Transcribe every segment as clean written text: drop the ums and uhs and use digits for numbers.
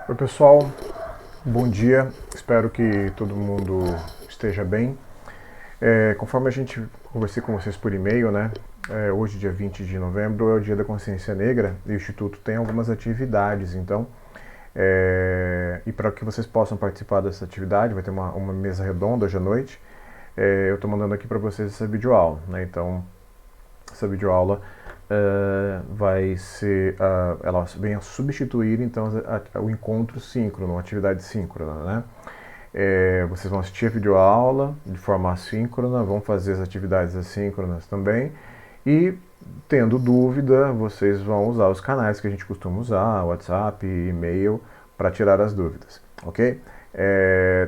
Oi pessoal, bom dia, espero que todo mundo esteja bem. Conforme a gente conversei com vocês por e-mail, né? Hoje, dia 20 de novembro, é o Dia da Consciência Negra e o Instituto tem algumas atividades, então, e para que vocês possam participar dessa atividade, vai ter uma mesa redonda hoje à noite. Eu estou mandando aqui para vocês essa videoaula, né? Então, essa videoaula vai ser, ela vem a substituir então o encontro síncrono, a atividade síncrona, né? Vocês vão assistir a videoaula de forma assíncrona, vão fazer as atividades assíncronas também e, tendo dúvida, vocês vão usar os canais que a gente costuma usar, WhatsApp, e-mail, para tirar as dúvidas, ok?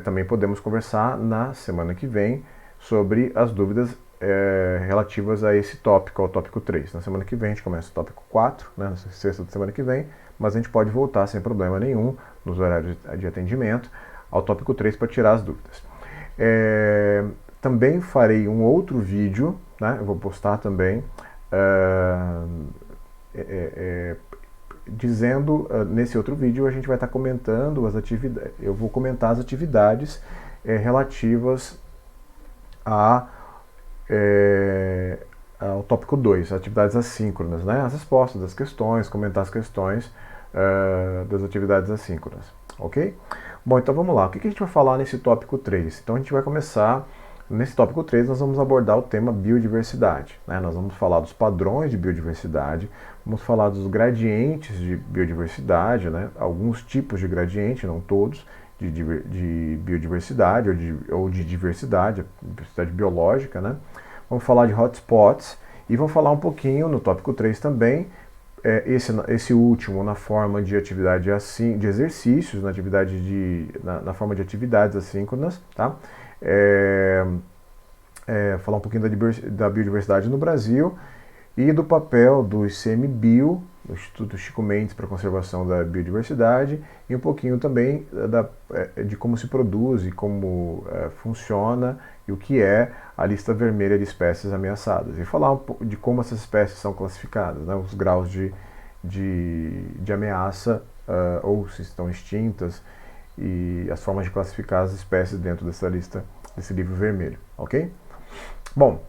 Também podemos conversar na semana que vem sobre as dúvidas relativas a esse tópico, ao tópico 3. Na semana que vem a gente começa o tópico 4, né, na sexta da semana que vem, mas a gente pode voltar sem problema nenhum, nos horários de atendimento, ao tópico 3 para tirar as dúvidas. Também farei um outro vídeo, né, eu vou postar também, dizendo, nesse outro vídeo a gente vai estar comentando as atividades, eu vou comentar as atividades relativas ao tópico 2, atividades assíncronas, né? As respostas das questões, comentar as questões das atividades assíncronas, ok? Bom, então vamos lá. O que a gente vai falar nesse tópico 3? Então a gente vai começar, nesse tópico 3 nós vamos abordar o tema biodiversidade, né? Nós vamos falar dos padrões de biodiversidade, vamos falar dos gradientes de biodiversidade, né? Alguns tipos de gradiente, não todos, de biodiversidade ou de diversidade biológica, né? Vamos falar de hotspots e vamos falar um pouquinho no tópico 3 também, esse último na forma de atividade assim, de exercícios, na forma de atividades assíncronas, tá? Falar um pouquinho da biodiversidade no Brasil e do papel do ICMBio, do Instituto Chico Mendes para a Conservação da Biodiversidade, e um pouquinho também de como se produz e como funciona e o que é a lista vermelha de espécies ameaçadas. E falar um pouco de como essas espécies são classificadas, né, os graus de ameaça, ou se estão extintas, e as formas de classificar as espécies dentro dessa lista, desse livro vermelho, ok? Bom,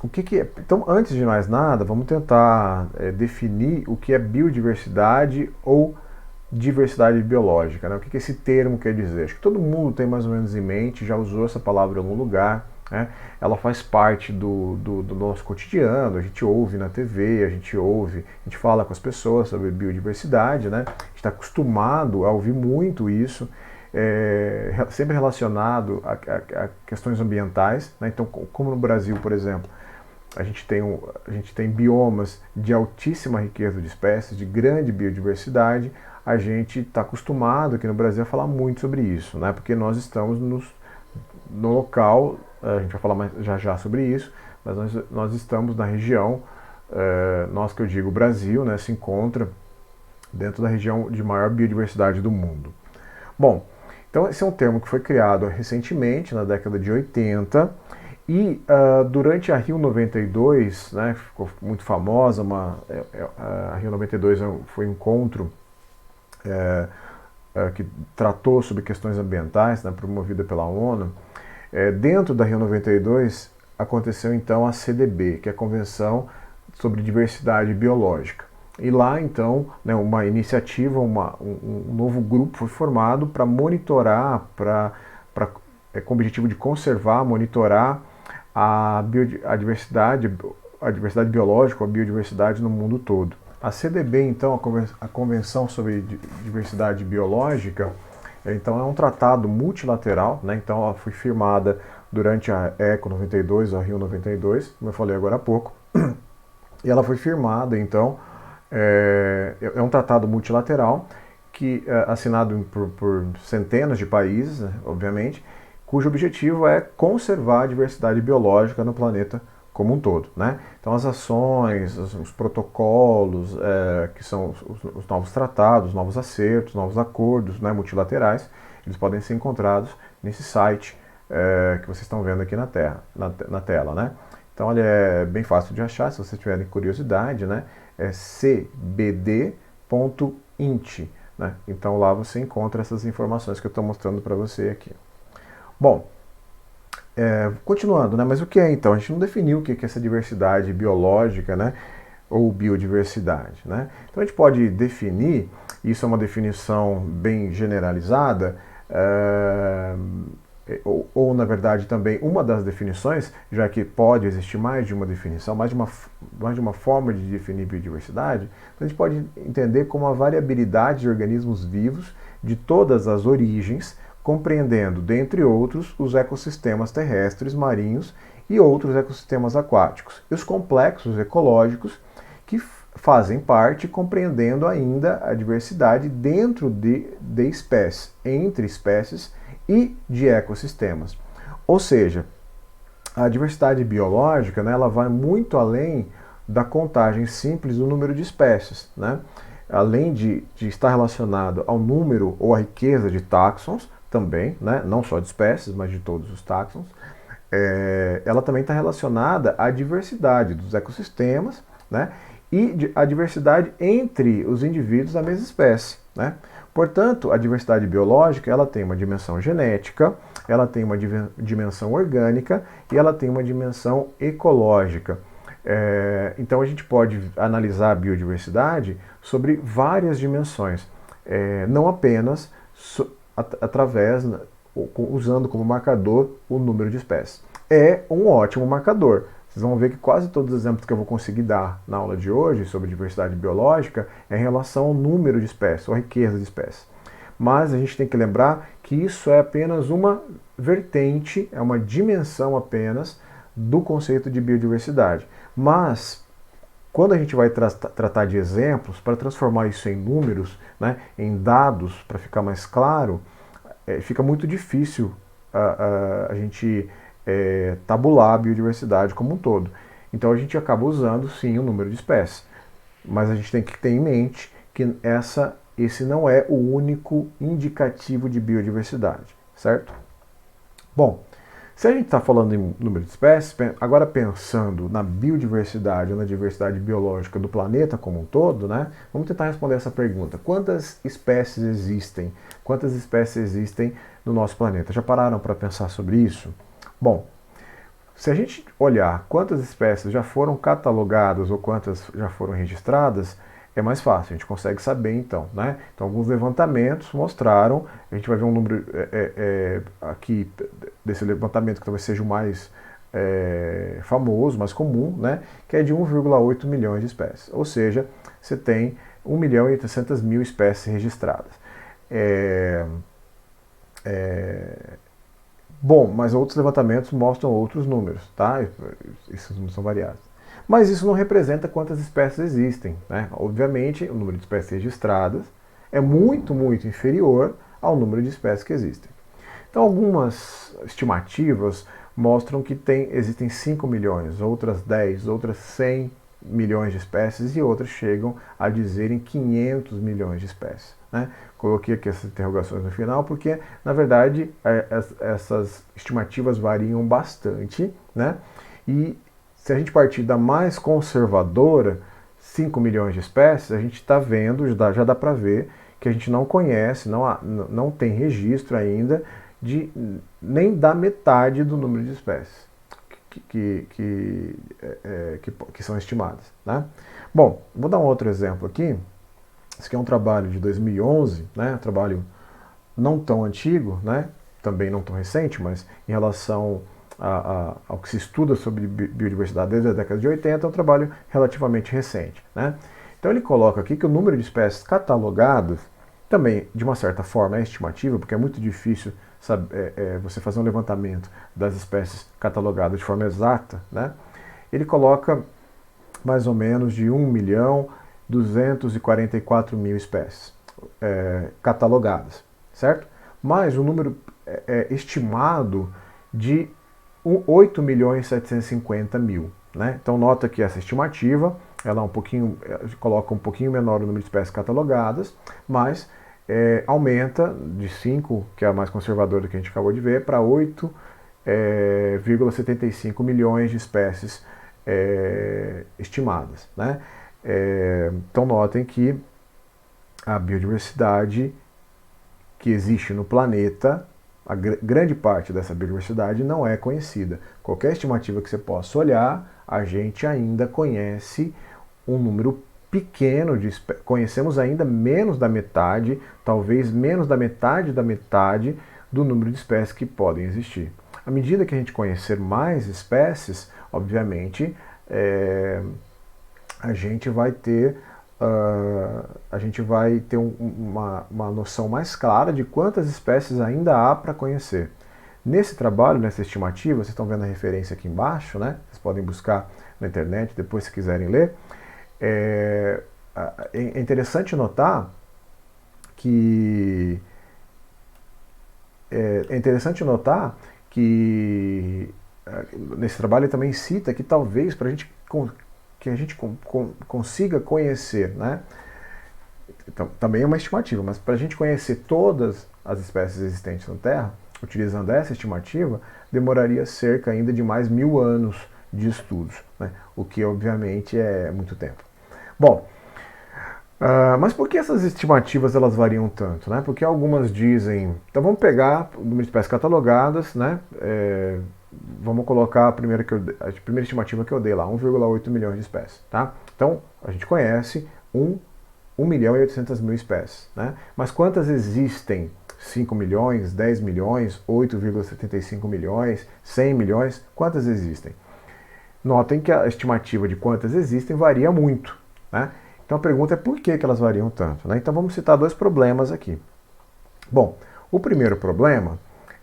o que é? Então, antes de mais nada, vamos tentar definir o que é biodiversidade ou diversidade biológica, né? O que esse termo quer dizer? Acho que todo mundo tem mais ou menos em mente, já usou essa palavra em algum lugar, né? Ela faz parte do nosso cotidiano, a gente ouve na TV, a gente fala com as pessoas sobre biodiversidade, né? A gente está acostumado a ouvir muito isso, sempre relacionado a questões ambientais, né? Então, como no Brasil, por exemplo, a gente tem biomas de altíssima riqueza de espécies, de grande biodiversidade. A gente está acostumado aqui no Brasil a falar muito sobre isso, né? Porque nós estamos no local, a gente vai falar mais, já sobre isso, mas nós estamos na região, nós que eu digo Brasil, né, se encontra dentro da região de maior biodiversidade do mundo. Bom, então esse é um termo que foi criado recentemente, na década de 80, e durante a Rio 92, né, ficou muito famosa, a Rio 92 foi um encontro que tratou sobre questões ambientais, né, promovida pela ONU. Dentro da Rio 92 aconteceu então a CDB, que é a Convenção sobre Diversidade Biológica. E lá então, né, uma iniciativa, um novo grupo foi formado para monitorar, com o objetivo de conservar, monitorar a diversidade biológica, a biodiversidade no mundo todo. A CDB, então, a Convenção sobre Diversidade Biológica, então é um tratado multilateral, né? Então ela foi firmada durante a ECO 92, a Rio 92, como eu falei agora há pouco, e ela foi firmada, então, é um tratado multilateral que assinado por centenas de países, né, obviamente, cujo objetivo é conservar a diversidade biológica no planeta como um todo, né? Então as ações, os protocolos, que são os novos tratados, novos acertos, novos acordos, né, multilaterais, eles podem ser encontrados nesse site que vocês estão vendo aqui na tela, né? Então ele é bem fácil de achar, se vocês tiverem curiosidade, né? É cbd.int, né? Então lá você encontra essas informações que eu estou mostrando para você aqui. Bom, continuando, né? Mas o que é então? A gente não definiu o que é essa diversidade biológica, né? Ou biodiversidade, né? Então a gente pode definir, isso é uma definição bem generalizada, ou na verdade também uma das definições, já que pode existir mais de uma definição, mais de uma forma de definir biodiversidade, a gente pode entender como a variabilidade de organismos vivos de todas as origens, compreendendo, dentre outros, os ecossistemas terrestres, marinhos e outros ecossistemas aquáticos, e os complexos ecológicos que fazem parte, compreendendo ainda a diversidade dentro de espécies, entre espécies e de ecossistemas. Ou seja, a diversidade biológica, né, ela vai muito além da contagem simples do número de espécies, né? Além de estar relacionado ao número ou à riqueza de táxons, também, né, não só de espécies, mas de todos os táxons, ela também está relacionada à diversidade dos ecossistemas, né, e a diversidade entre os indivíduos da mesma espécie, né? Portanto, a diversidade biológica ela tem uma dimensão genética, ela tem uma dimensão orgânica e ela tem uma dimensão ecológica. Então a gente pode analisar a biodiversidade sobre várias dimensões, não apenas através, usando como marcador o número de espécies. É um ótimo marcador. Vocês vão ver que quase todos os exemplos que eu vou conseguir dar na aula de hoje sobre diversidade biológica é em relação ao número de espécies, ou à riqueza de espécies. Mas a gente tem que lembrar que isso é apenas uma vertente, é uma dimensão apenas do conceito de biodiversidade. Mas, quando a gente vai tratar de exemplos, para transformar isso em números, né, em dados, para ficar mais claro, fica muito difícil a gente tabular a biodiversidade como um todo. Então a gente acaba usando sim o número de espécies, mas a gente tem que ter em mente que esse não é o único indicativo de biodiversidade, certo? Bom, se a gente está falando em número de espécies, agora pensando na biodiversidade ou na diversidade biológica do planeta como um todo, né? Vamos tentar responder essa pergunta. Quantas espécies existem? Quantas espécies existem no nosso planeta? Já pararam para pensar sobre isso? Bom, se a gente olhar quantas espécies já foram catalogadas ou quantas já foram registradas, é mais fácil, a gente consegue saber então, né? Então alguns levantamentos mostraram, a gente vai ver um número aqui desse levantamento que talvez seja o mais famoso, mais comum, né? Que é de 1,8 milhões de espécies. Ou seja, você tem 1.800.000 espécies registradas. Bom, mas outros levantamentos mostram outros números, tá? Esses números são variados. Mas isso não representa quantas espécies existem, né? Obviamente, o número de espécies registradas é muito, muito inferior ao número de espécies que existem. Então, algumas estimativas mostram que existem 5 milhões, outras 10, outras 100 milhões de espécies e outras chegam a dizerem 500 milhões de espécies, né? Coloquei aqui essas interrogações no final porque, na verdade, essas estimativas variam bastante, né? E se a gente partir da mais conservadora, 5 milhões de espécies, a gente está vendo, já dá para ver que a gente não conhece, não tem registro ainda de nem da metade do número de espécies que são estimadas, né? Bom, vou dar um outro exemplo aqui. Esse aqui é um trabalho de 2011, né? Um trabalho não tão antigo, né? Também não tão recente, mas em relação ao que se estuda sobre biodiversidade desde a década de 80, é um trabalho relativamente recente, né? Então ele coloca aqui que o número de espécies catalogadas, também de uma certa forma é estimativa, porque é muito difícil você fazer um levantamento das espécies catalogadas de forma exata, né? Ele coloca mais ou menos de 1.244.000 espécies catalogadas, certo? Mas o número estimado de 8.750.000, né? Então nota que essa estimativa ela coloca um pouquinho menor o número de espécies catalogadas, mas aumenta de 5, que é a mais conservadora que a gente acabou de ver, para 8,75 milhões de espécies estimadas, né? Então notem que a biodiversidade que existe no planeta, a grande parte dessa biodiversidade não é conhecida. Qualquer estimativa que você possa olhar, a gente ainda conhece um número pequeno de espécies, conhecemos ainda menos da metade, talvez menos da metade do número de espécies que podem existir. À medida que a gente conhecer mais espécies, obviamente, a gente vai ter uma noção mais clara de quantas espécies ainda há para conhecer. Nesse trabalho, nessa estimativa, vocês estão vendo a referência aqui embaixo, né? Vocês podem buscar na internet depois se quiserem ler. É interessante notar que nesse trabalho ele também cita que talvez para que a gente consiga conhecer, né? Então, também é uma estimativa, mas para a gente conhecer todas as espécies existentes na Terra, utilizando essa estimativa, demoraria cerca ainda de mais 1000 anos de estudos, né? O que obviamente é muito tempo. Bom, mas por que essas estimativas elas variam tanto, né? Porque algumas dizem, então vamos pegar o número de espécies catalogadas, né? Vamos colocar a primeira estimativa que eu dei lá, 1,8 milhões de espécies, tá? Então, a gente conhece 1.800.000 espécies, né? Mas quantas existem? 5 milhões, 10 milhões, 8,75 milhões, 100 milhões? Quantas existem? Notem que a estimativa de quantas existem varia muito, né? Então a pergunta é por que elas variam tanto, né? Então vamos citar dois problemas aqui. Bom, o primeiro problema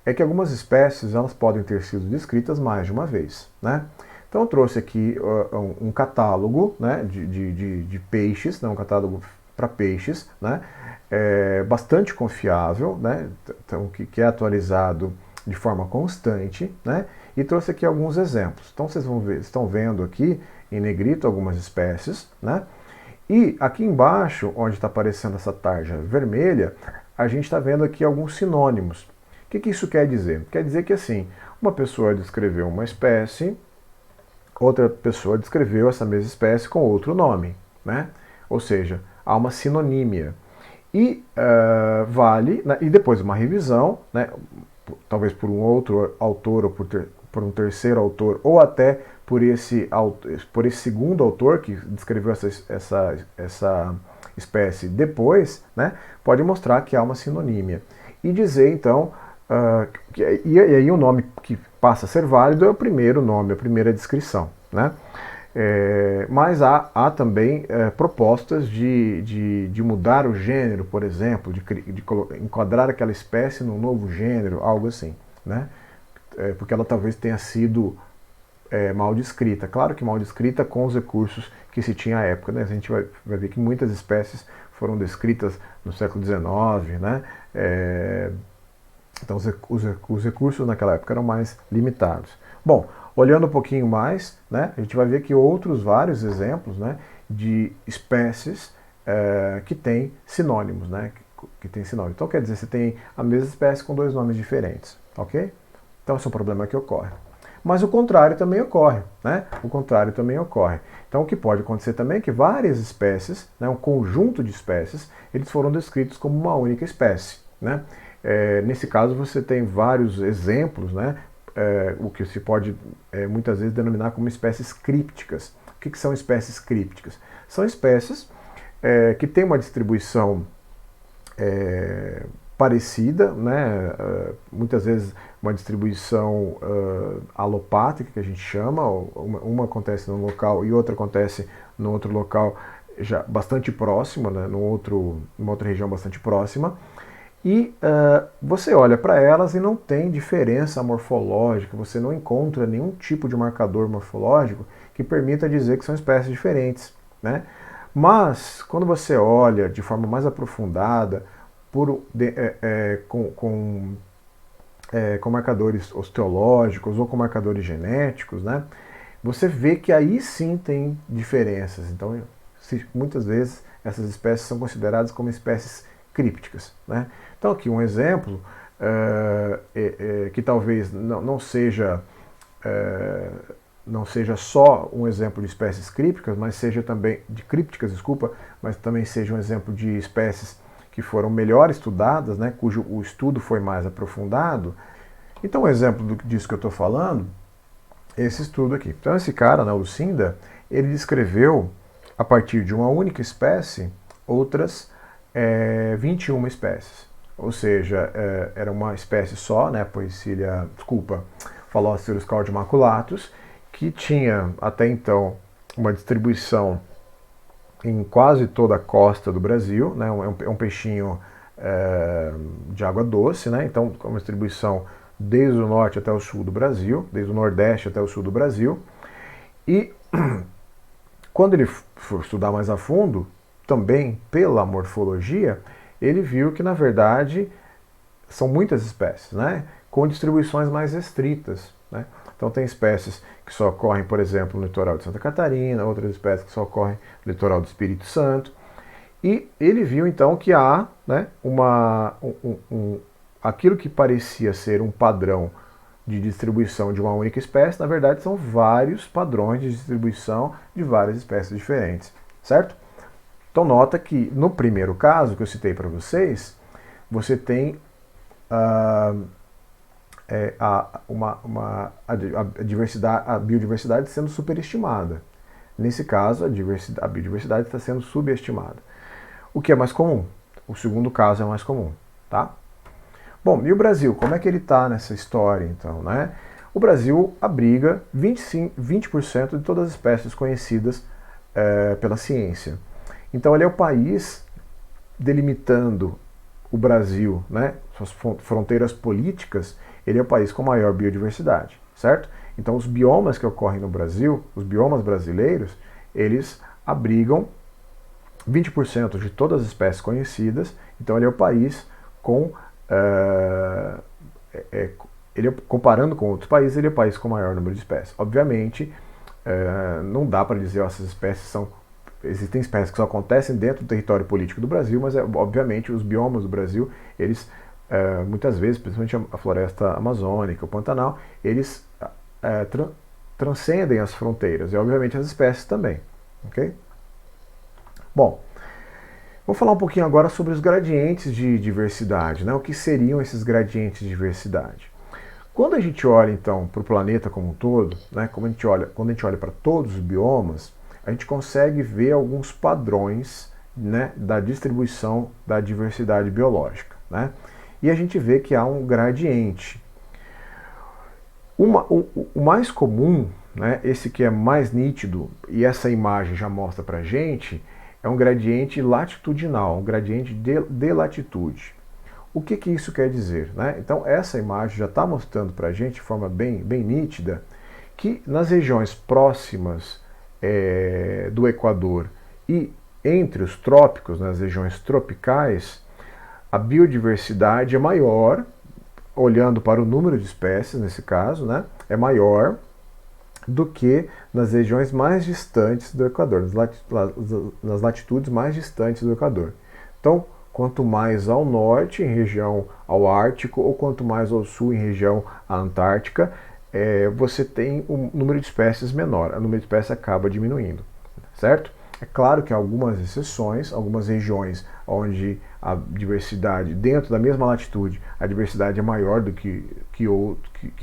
é que algumas espécies elas podem ter sido descritas mais de uma vez, né? Então eu trouxe aqui um catálogo, né, de peixes, né, um catálogo para peixes, né, bastante confiável, né, então, que é atualizado de forma constante, né, e trouxe aqui alguns exemplos. Então vocês estão vendo aqui em negrito algumas espécies, né, e aqui embaixo, onde está aparecendo essa tarja vermelha, a gente está vendo aqui alguns sinônimos. O que isso quer dizer? Quer dizer que assim, uma pessoa descreveu uma espécie, outra pessoa descreveu essa mesma espécie com outro nome, né? Ou seja, há uma sinonímia. E e depois uma revisão, né? Talvez por um outro autor ou por um terceiro autor, ou até por esse segundo autor que descreveu essa espécie depois, né? Pode mostrar que há uma sinonímia. E dizer então, e aí o nome que passa a ser válido é o primeiro nome, a primeira descrição, né? Mas há também propostas de mudar o gênero, por exemplo, de enquadrar aquela espécie num novo gênero, algo assim, né? Porque ela talvez tenha sido mal descrita. Claro que mal descrita com os recursos que se tinha à época, né? A gente vai ver que muitas espécies foram descritas no século XIX, né? Então os recursos naquela época eram mais limitados. Bom, olhando um pouquinho mais, né, a gente vai ver que outros vários exemplos, né, de espécies que têm sinônimos, né, que tem sinônimo. Então quer dizer, você tem a mesma espécie com dois nomes diferentes, ok? Então esse é um problema que ocorre. Mas o contrário também ocorre, né? O contrário também ocorre. Então o que pode acontecer também é que várias espécies, né, um conjunto de espécies, eles foram descritos como uma única espécie, né? Nesse caso você tem vários exemplos, né? O que se pode muitas vezes denominar como espécies crípticas. O que são espécies crípticas? São espécies que têm uma distribuição parecida, né? Muitas vezes uma distribuição alopátrica, que a gente chama, uma acontece num local e outra acontece no outro local já bastante próximo, né? Numa outra região bastante próxima. E você olha para elas e não tem diferença morfológica, você não encontra nenhum tipo de marcador morfológico que permita dizer que são espécies diferentes, né? Mas, quando você olha de forma mais aprofundada, com marcadores osteológicos ou com marcadores genéticos, né, você vê que aí sim tem diferenças. Então, muitas vezes essas espécies são consideradas como espécies crípticas, né? Então aqui um exemplo que talvez não seja não seja só um exemplo de espécies crípticas, mas seja também de crípticas, desculpa, mas também seja um exemplo de espécies que foram melhor estudadas, né, cujo o estudo foi mais aprofundado. Então, um exemplo disso que eu estou falando, esse estudo aqui. Então, esse cara, né, o Lucinda, ele descreveu, a partir de uma única espécie, outras 21 espécies. Ou seja, era uma espécie só, né, Poecilia, desculpa, Phalloceros caudiomaculatus, que tinha até então uma distribuição em quase toda a costa do Brasil, né, é um peixinho de água doce, né, então com uma distribuição desde o norte até o sul do Brasil, desde o nordeste até o sul do Brasil, e quando ele for estudar mais a fundo, também pela morfologia, ele viu que, na verdade, são muitas espécies, né, com distribuições mais restritas, né? Então tem espécies que só ocorrem, por exemplo, no litoral de Santa Catarina, outras espécies que só ocorrem no litoral do Espírito Santo. E ele viu, então, que há, né, aquilo que parecia ser um padrão de distribuição de uma única espécie, na verdade são vários padrões de distribuição de várias espécies diferentes, certo? Então nota que no primeiro caso que eu citei para vocês, você tem a biodiversidade sendo superestimada. Nesse caso, a biodiversidade está sendo subestimada. O que é mais comum? O segundo caso é mais comum, tá? Bom, e o Brasil? Como é que ele está nessa história, então, né? O Brasil abriga 20% de todas as espécies conhecidas pela ciência. Então, ele é o país delimitando o Brasil, né, suas fronteiras políticas, ele é o país com maior biodiversidade, certo? Então os biomas que ocorrem no Brasil, os biomas brasileiros, eles abrigam 20% de todas as espécies conhecidas, então ele é o país com, comparando com outros países, ele é o país com maior número de espécies. Obviamente, não dá para dizer que essas espécies são... Existem espécies que só acontecem dentro do território político do Brasil, mas, obviamente, os biomas do Brasil, eles, muitas vezes, principalmente a floresta amazônica, o Pantanal, eles transcendem as fronteiras, e, obviamente, as espécies também. Ok? Bom, vou falar um pouquinho agora sobre os gradientes de diversidade, né? O que seriam esses gradientes de diversidade? Quando a gente olha, então, para o planeta como um todo, né, quando a gente olha para todos os biomas, a gente consegue ver alguns padrões, né, da distribuição da diversidade biológica, né? E a gente vê que há um gradiente. O mais comum, né, esse que é mais nítido, e essa imagem já mostra para a gente, é um gradiente latitudinal, um gradiente de latitude. O que isso quer dizer, né? Então essa imagem já está mostrando para a gente de forma bem nítida que nas regiões próximas do Equador e entre os trópicos, nas regiões tropicais, a biodiversidade é maior, olhando para o número de espécies, nesse caso, né, é maior do que nas regiões mais distantes do Equador, nas latitudes mais distantes do Equador. Então, quanto mais ao norte, em região ao Ártico, ou quanto mais ao sul, em região à Antártica, você tem um número de espécies menor, o número de espécies acaba diminuindo, certo? É claro que há algumas exceções, algumas regiões onde a diversidade, dentro da mesma latitude, a diversidade é maior do que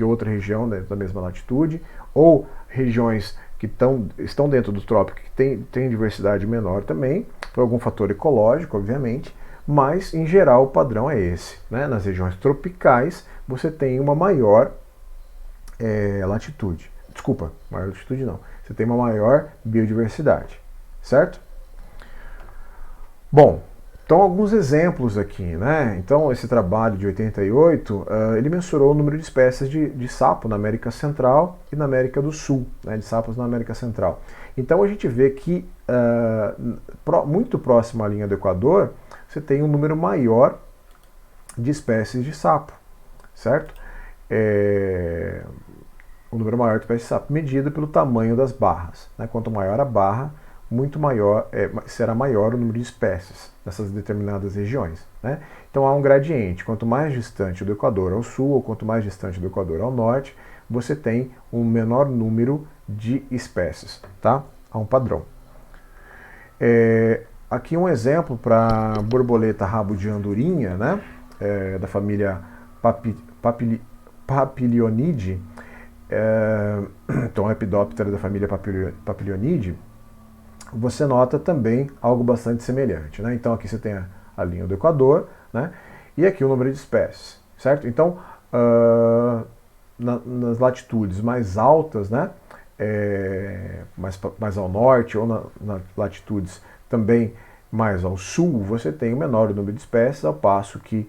outra região dentro da mesma latitude, ou regiões que estão dentro do trópico que tem diversidade menor também, por algum fator ecológico, obviamente, mas em geral o padrão é esse, né? Nas regiões tropicais você tem uma maior latitude. Desculpa, maior latitude não. Você tem uma maior biodiversidade, certo? Bom, então alguns exemplos aqui, né? Então esse trabalho de 88, ele mensurou o número de espécies de sapo na América Central e na América do Sul, né? De sapos na América Central. Então a gente vê que muito próximo à linha do Equador, você tem um número maior de espécies de sapo, certo? Um número maior de espécies de sapo, medido pelo tamanho das barras, né? Quanto maior a barra, muito maior, será maior o número de espécies nessas determinadas regiões, né? Então há um gradiente, quanto mais distante do Equador ao sul, ou quanto mais distante do Equador ao norte, você tem um menor número de espécies, tá? Há um padrão. Aqui um exemplo para borboleta rabo de andorinha, né? Da família Papilionidae, então Lepidoptera da família Papilionidae, você nota também algo bastante semelhante, né? Então aqui você tem a linha do Equador, né? E aqui o número de espécies, certo? Então, nas latitudes mais altas, né? Mais ao norte, ou nas latitudes também mais ao sul, você tem o menor número de espécies, ao passo que,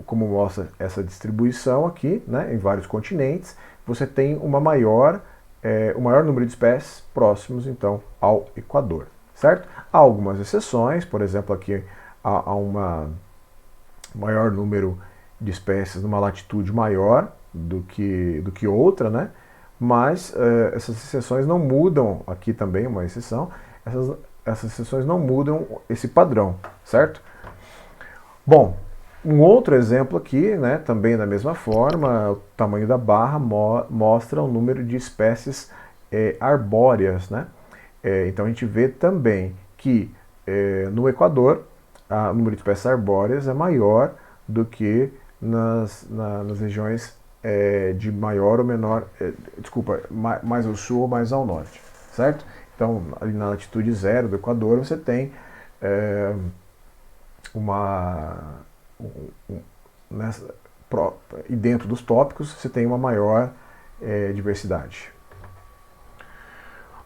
como mostra essa distribuição aqui, né, em vários continentes, você tem o maior número de espécies próximos, então, ao Equador, certo? Há algumas exceções, por exemplo, aqui há um maior número de espécies numa latitude maior do que outra, né? Mas essas exceções não mudam, aqui também uma exceção, essas exceções não mudam esse padrão, certo? Bom, um outro exemplo aqui, né, também da mesma forma, o tamanho da barra mostra o número de espécies arbóreas, né? Então a gente vê também que no Equador o número de espécies arbóreas é maior do que nas regiões de maior ou menor, mais ao sul ou mais ao norte, certo? Então, ali na latitude 0 do Equador, você tem e dentro dos tópicos, você tem uma maior diversidade.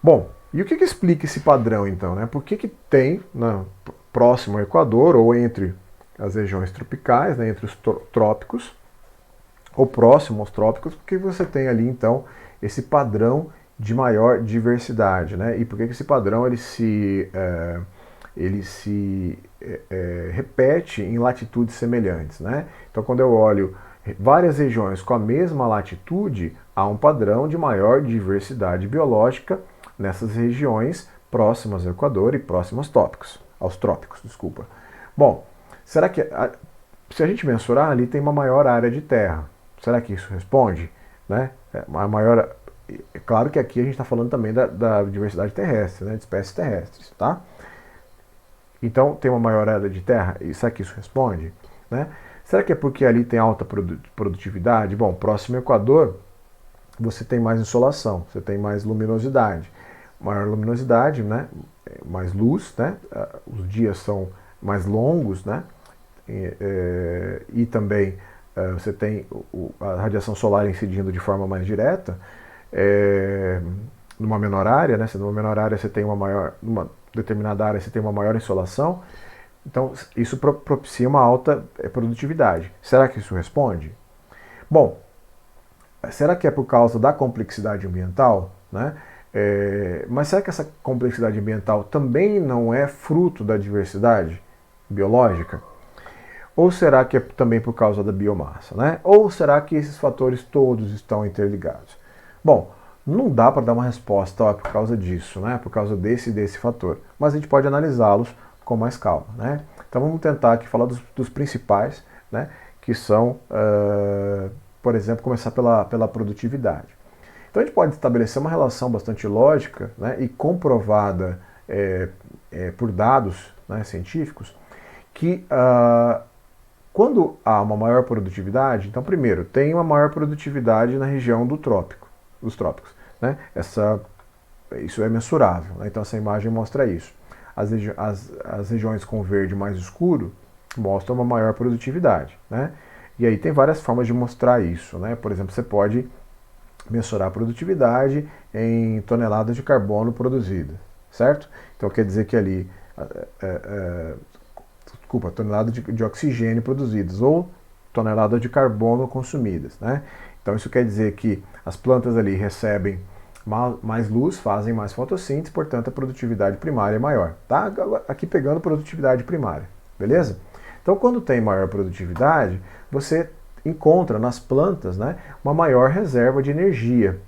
Bom, e o que explica esse padrão, então, né? Por que tem, próximo ao Equador, ou entre as regiões tropicais, né, entre os trópicos, ou próximo aos trópicos, porque você tem ali, então, esse padrão de maior diversidade, né? E por que esse padrão ele se repete em latitudes semelhantes, né? Então, quando eu olho várias regiões com a mesma latitude, há um padrão de maior diversidade biológica nessas regiões próximas ao Equador e próximas aos trópicos, desculpa. Bom, será que se a gente mensurar, ali tem uma maior área de terra? Será que isso responde? Né? É claro que aqui a gente está falando também da diversidade terrestre, né, de espécies terrestres, tá? Então tem uma maior área de terra, e será que isso responde? Né? Será que é porque ali tem alta produtividade? Bom, próximo ao Equador você tem mais insolação, você tem mais luminosidade. Maior luminosidade, né? Mais luz, né? Os dias são mais longos, né? E também você tem a radiação solar incidindo de forma mais direta. Numa menor área, né? Numa menor área você tem numa determinada área você tem uma maior insolação. Então isso propicia uma alta produtividade. Será que isso responde? Bom, será que é por causa da complexidade ambiental, né? Mas será que essa complexidade ambiental também não é fruto da diversidade biológica? Ou será que é também por causa da biomassa, né? Ou será que esses fatores todos estão interligados? Bom, não dá para dar uma resposta por causa disso, né? Por causa desse fator. Mas a gente pode analisá-los com mais calma, né? Então vamos tentar aqui falar dos principais, né? Que são, por exemplo, começar pela produtividade. Então a gente pode estabelecer uma relação bastante lógica, né, e comprovada por dados, né, científicos, que quando há uma maior produtividade, então primeiro, tem uma maior produtividade na região dos trópicos. Né? Isso é mensurável, né? Então essa imagem mostra isso. As regiões com verde mais escuro mostram uma maior produtividade. Né? E aí tem várias formas de mostrar isso. Né? Por exemplo, você pode mensurar a produtividade em toneladas de carbono produzidas, certo? Então quer dizer que ali, toneladas de oxigênio produzidas ou toneladas de carbono consumidas, né? Então isso quer dizer que as plantas ali recebem mais luz, fazem mais fotossíntese, portanto a produtividade primária é maior, tá? Aqui pegando produtividade primária, beleza? Então quando tem maior produtividade, você encontra nas plantas, né, uma maior reserva de energia.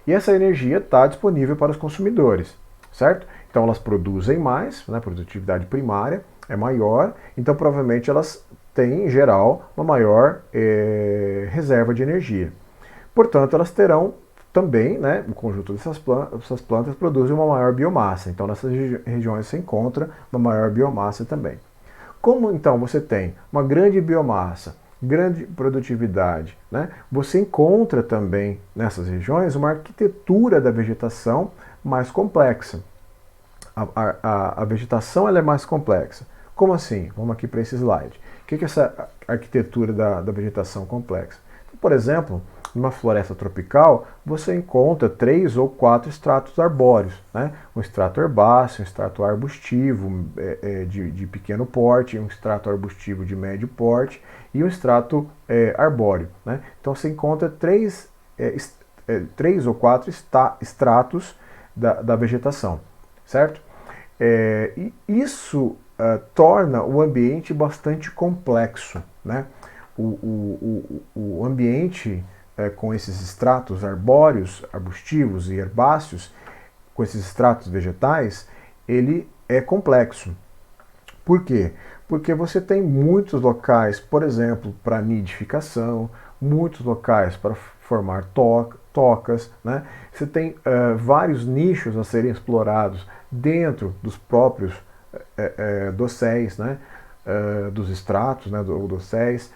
E essa energia está disponível para os consumidores, certo? Então elas produzem mais, né, produtividade primária é maior, então provavelmente elas têm, em geral, uma maior reserva de energia. Portanto, elas terão também, né, o conjunto dessas plantas produzem uma maior biomassa. Então, nessas regiões se encontra uma maior biomassa também. Como então você tem uma grande biomassa, grande produtividade, né, você encontra também nessas regiões uma arquitetura da vegetação mais complexa. A vegetação ela é mais complexa. Como assim? Vamos aqui para esse slide. O que é essa arquitetura da vegetação complexa? Então, por exemplo, numa floresta tropical, você encontra 3 ou 4 estratos arbóreos, né? Um estrato herbáceo, um estrato arbustivo de pequeno porte, um estrato arbustivo de médio porte e um estrato arbóreo, né? Então você encontra 3 ou 4 estratos da vegetação, certo? E isso torna o ambiente bastante complexo, né? O ambiente com esses estratos arbóreos, arbustivos e herbáceos, com esses estratos vegetais, ele é complexo. Por quê? Porque você tem muitos locais, por exemplo, para nidificação, muitos locais para formar tocas, né? Você tem vários nichos a serem explorados dentro dos próprios dosséis, né? Dos estratos, né? Ou dosséis.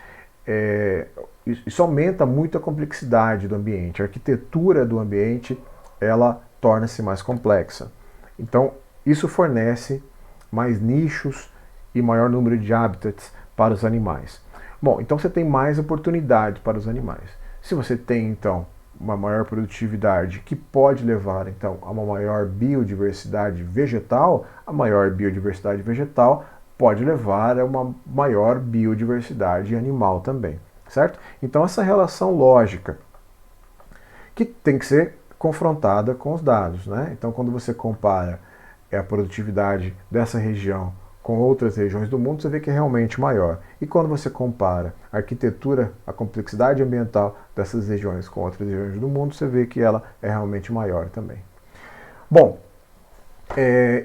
Isso aumenta muito a complexidade do ambiente. A arquitetura do ambiente ela torna-se mais complexa. Então, isso fornece mais nichos e maior número de habitats para os animais. Bom, então você tem mais oportunidade para os animais. Se você tem, então, uma maior produtividade que pode levar, então, a uma maior biodiversidade vegetal, a maior biodiversidade vegetal pode levar a uma maior biodiversidade animal também, certo? Então essa relação lógica que tem que ser confrontada com os dados, né? Então quando você compara a produtividade dessa região com outras regiões do mundo, você vê que é realmente maior. E quando você compara a arquitetura, a complexidade ambiental dessas regiões com outras regiões do mundo, você vê que ela é realmente maior também. Bom,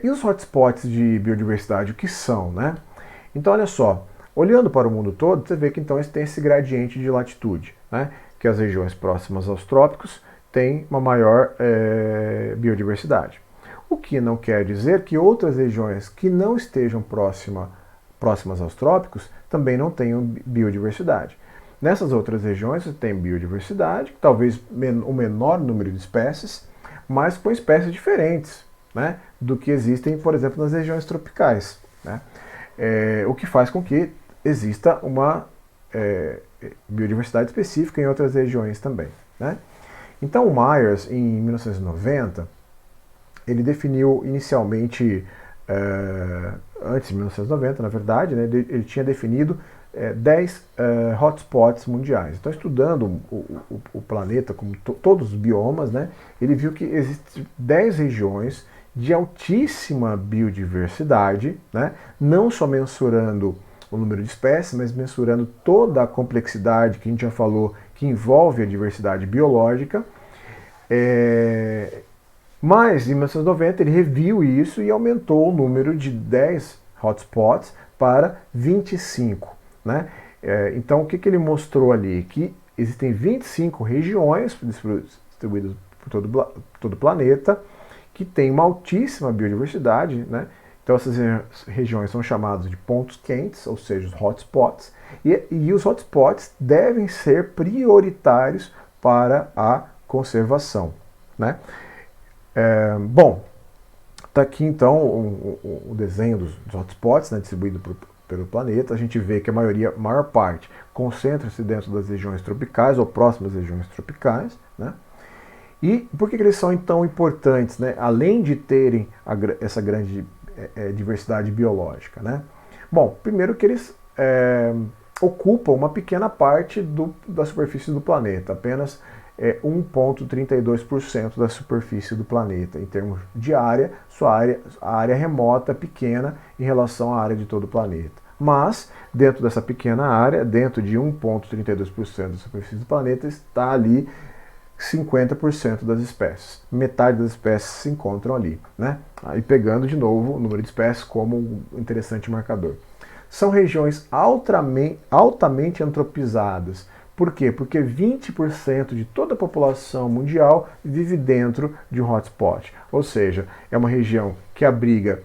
e os hotspots de biodiversidade, o que são, né? Então, olha só, olhando para o mundo todo, você vê que então tem esse gradiente de latitude, né? Que as regiões próximas aos trópicos têm uma maior biodiversidade. O que não quer dizer que outras regiões que não estejam próximas aos trópicos também não tenham biodiversidade. Nessas outras regiões você tem biodiversidade, talvez um menor número de espécies, mas com espécies diferentes, né, do que existem, por exemplo, nas regiões tropicais, né? O que faz com que exista uma biodiversidade específica em outras regiões também, né? Então o Myers, em 1990, ele definiu inicialmente, antes de 1990, na verdade, né, ele tinha definido 10 hotspots mundiais. Então, estudando o planeta, como todos os biomas, né, ele viu que existem 10 regiões de altíssima biodiversidade, né, não só mensurando o número de espécies, mas mensurando toda a complexidade que a gente já falou, que envolve a diversidade biológica. Mas, em 1990, ele reviu isso e aumentou o número de 10 hotspots para 25. Né? Então, o que ele mostrou ali? Que existem 25 regiões distribuídas por todo o planeta que têm uma altíssima biodiversidade. Né? Então, essas regiões são chamadas de pontos quentes, ou seja, os hotspots. E os hotspots devem ser prioritários para a conservação. Né? Bom, está aqui então o desenho dos hotspots, né, distribuído pelo planeta. A gente vê que a maior parte concentra-se dentro das regiões tropicais ou próximas às regiões tropicais. Né? E por que eles são tão importantes, né, além de terem essa grande diversidade biológica? Né? Bom, primeiro que eles ocupam uma pequena parte da superfície do planeta, apenas 1,32% da superfície do planeta. Em termos de área, a área remota pequena em relação à área de todo o planeta. Mas, dentro dessa pequena área, dentro de 1,32% da superfície do planeta, está ali 50% das espécies. Metade das espécies se encontram ali. Né? Aí pegando de novo o número de espécies como um interessante marcador. São regiões altamente antropizadas, Por quê? Porque 20% de toda a população mundial vive dentro de um hotspot. Ou seja, é uma região que abriga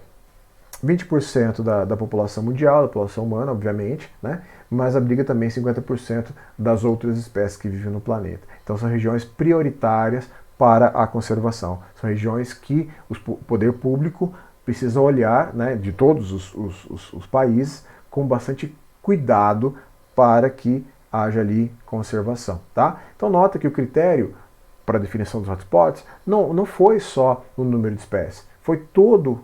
20% da população mundial, da população humana, obviamente, né? Mas abriga também 50% das outras espécies que vivem no planeta. Então são regiões prioritárias para a conservação. São regiões que o poder público precisa olhar, né, de todos os países com bastante cuidado para que haja ali conservação. Tá? Então nota que o critério para a definição dos hotspots não foi só o número de espécies, foi tudo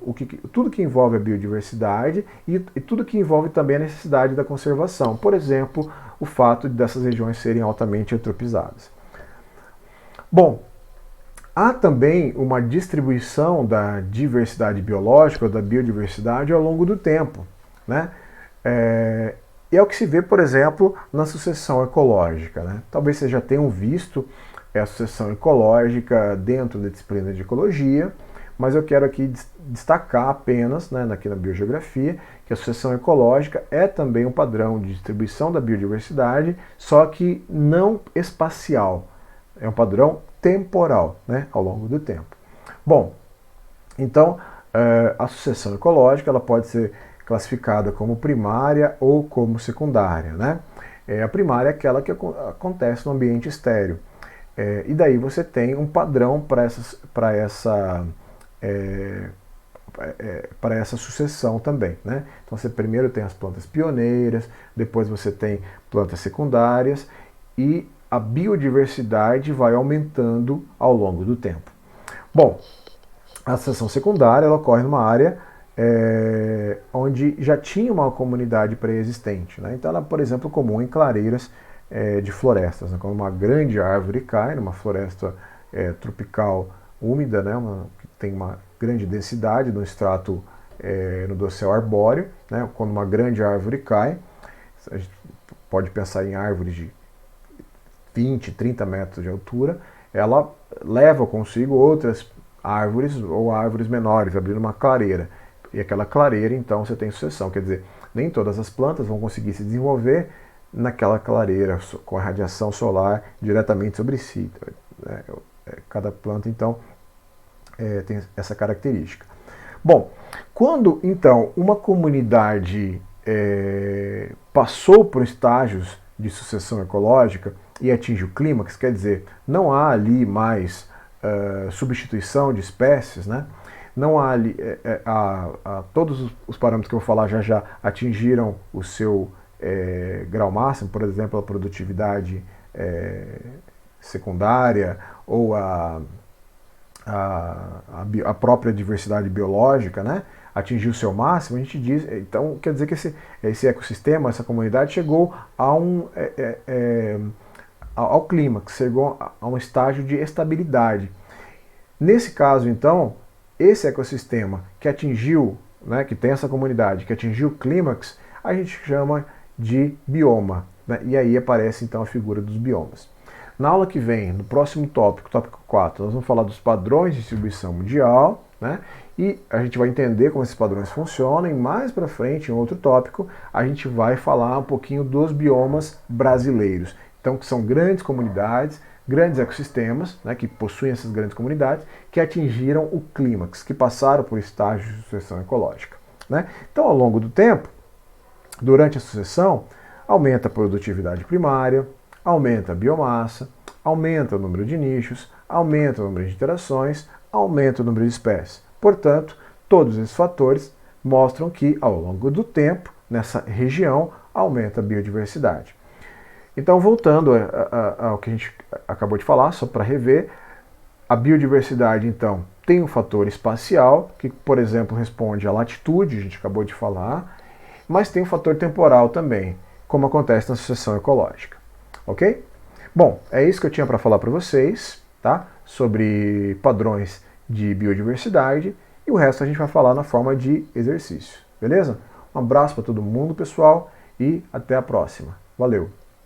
que envolve a biodiversidade e tudo que envolve também a necessidade da conservação. Por exemplo, o fato dessas regiões serem altamente eutropizadas. Bom, há também uma distribuição da diversidade biológica, ou da biodiversidade, ao longo do tempo, né? E é o que se vê, por exemplo, na sucessão ecológica, né? Talvez vocês já tenham visto a sucessão ecológica dentro da disciplina de ecologia, mas eu quero aqui destacar apenas, né, aqui na biogeografia, que a sucessão ecológica é também um padrão de distribuição da biodiversidade, só que não espacial. É um padrão temporal, né, ao longo do tempo. Bom, então a sucessão ecológica ela pode ser classificada como primária ou como secundária, né? A primária é aquela que acontece no ambiente estéril. E daí você tem um padrão para essa sucessão também, né? Então você primeiro tem as plantas pioneiras, depois você tem plantas secundárias e a biodiversidade vai aumentando ao longo do tempo. Bom, a sucessão secundária ela ocorre numa área onde já tinha uma comunidade pré-existente, né? Então ela, por exemplo, comum em clareiras de florestas, né? Quando uma grande árvore cai numa floresta tropical úmida, né? Que tem uma grande densidade no extrato no dossel arbóreo, né? Quando uma grande árvore cai, a gente pode pensar em árvores de 20, 30 metros de altura, ela leva consigo outras árvores ou árvores menores, abrindo uma clareira. E aquela clareira, então, você tem sucessão. Quer dizer, nem todas as plantas vão conseguir se desenvolver naquela clareira, com a radiação solar diretamente sobre si. Cada planta, então, tem essa característica. Bom, quando, então, uma comunidade passou por estágios de sucessão ecológica e atinge o clímax, quer dizer, não há ali mais substituição de espécies, né? Não há ali, todos os parâmetros que eu vou falar já atingiram o seu grau máximo, por exemplo, a produtividade secundária ou a própria diversidade biológica, né? Atingiu o seu máximo, a gente diz, então quer dizer que esse ecossistema, essa comunidade chegou ao clímax, chegou a um estágio de estabilidade. Nesse caso, então, esse ecossistema que atingiu, né, que tem essa comunidade, que atingiu o clímax, a gente chama de bioma, né? E aí aparece então a figura dos biomas. Na aula que vem, no próximo tópico 4, nós vamos falar dos padrões de distribuição mundial, né? E a gente vai entender como esses padrões funcionam, e mais para frente, em outro tópico, a gente vai falar um pouquinho dos biomas brasileiros. Então, que são grandes comunidades, grandes ecossistemas, né, que possuem essas grandes comunidades, que atingiram o clímax, que passaram por estágios de sucessão ecológica, né? Então, ao longo do tempo, durante a sucessão, aumenta a produtividade primária, aumenta a biomassa, aumenta o número de nichos, aumenta o número de interações, aumenta o número de espécies. Portanto, todos esses fatores mostram que, ao longo do tempo, nessa região, aumenta a biodiversidade. Então, voltando ao que a gente acabou de falar, só para rever, a biodiversidade, então, tem um fator espacial, que, por exemplo, responde à latitude, a gente acabou de falar, mas tem um fator temporal também, como acontece na sucessão ecológica. Ok? Bom, é isso que eu tinha para falar para vocês, tá? Sobre padrões de biodiversidade, e o resto a gente vai falar na forma de exercício, beleza? Um abraço para todo mundo, pessoal, e até a próxima. Valeu!